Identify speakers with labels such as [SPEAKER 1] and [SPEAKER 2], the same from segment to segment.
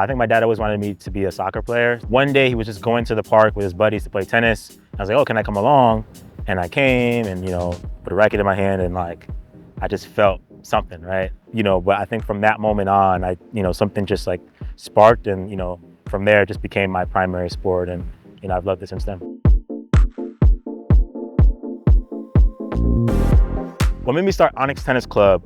[SPEAKER 1] I think my dad always wanted me to be a soccer player. One day he was just going to the park with his buddies to play tennis. I was like, oh, can I come along? And I came and, put a racket in my hand and I just felt something, right? But I think from that moment on, something just sparked and, from there it just became my primary sport and, I've loved it since then. What made me start Onyx Tennis Club?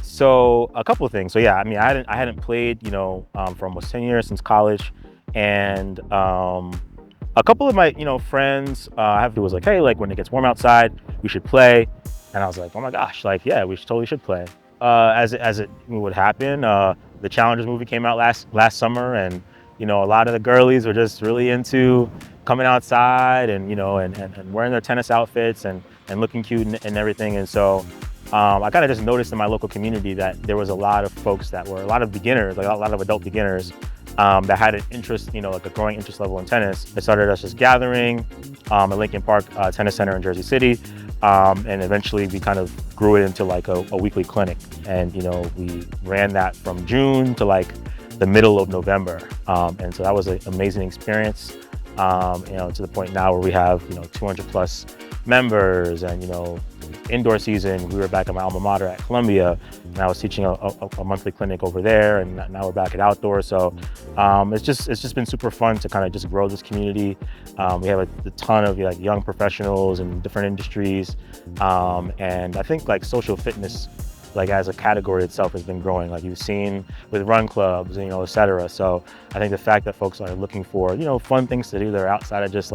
[SPEAKER 1] So a couple of things. So yeah, I hadn't played, for almost 10 years since college, and a couple of my, friends was like, hey, when it gets warm outside, we should play. And I was like, oh my gosh, yeah, we totally should play. As it would happen, the Challengers movie came out last summer, and a lot of the girlies were just really into coming outside and and wearing their tennis outfits and looking cute and everything. And so I kind of just noticed in my local community that there was a lot of folks that were a lot of beginners, a lot of adult beginners that had an interest, a growing interest level in tennis. It started us just gathering at Lincoln Park Tennis Center in Jersey City. And eventually we kind of grew it into a weekly clinic. And, we ran that from June to the middle of November. And so that was an amazing experience, to the point now where we have, 200 plus members and, indoor season. We were back at my alma mater at Columbia, and I was teaching a monthly clinic over there, and now we're back at outdoor. So it's just been super fun to kind of just grow this community. We have a ton of young professionals in different industries, and I think social fitness as a category itself has been growing, you've seen with run clubs, et cetera. So I think the fact that folks are looking for, fun things to do that are outside of just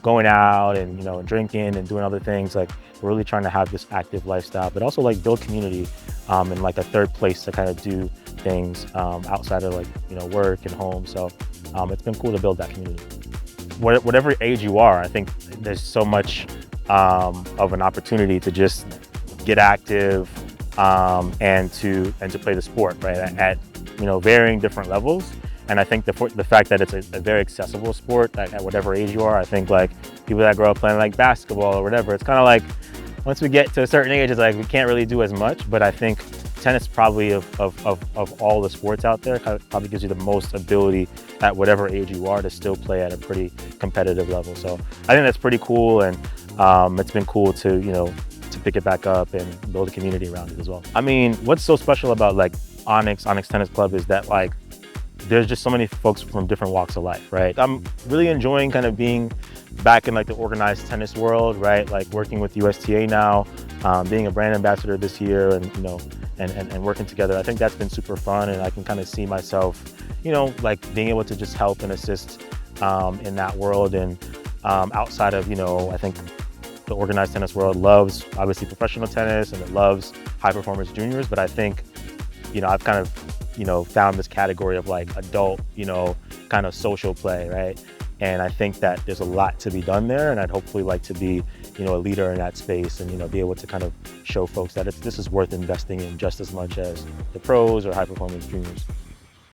[SPEAKER 1] going out and, drinking and doing other things, we're really trying to have this active lifestyle, but also build community and a third place to kind of do things outside of work and home. So it's been cool to build that community. Whatever age you are, I think there's so much of an opportunity to just get active, and to play the sport, right, at varying different levels. And I think the fact that it's a very accessible sport at whatever age you are, I think people that grow up playing basketball or whatever, it's kind of once we get to a certain age, it's we can't really do as much. But I think tennis probably of all the sports out there probably gives you the most ability at whatever age you are to still play at a pretty competitive level. So I think that's pretty cool, and it's been cool to pick it back up and build a community around it as well. What's so special about Onyx Tennis Club is that there's just so many folks from different walks of life, right? I'm really enjoying kind of being back in the organized tennis world, right? Working with USTA now, being a brand ambassador this year, and and working together. I think that's been super fun, and I can kind of see myself, being able to just help and assist in that world. And outside of, I think the organized tennis world loves obviously professional tennis, and it loves high performance juniors, but I think I've kind of found this category of adult kind of social play, right? And I think that there's a lot to be done there, and I'd hopefully like to be a leader in that space, and be able to kind of show folks that this is worth investing in just as much as the pros or high performance juniors.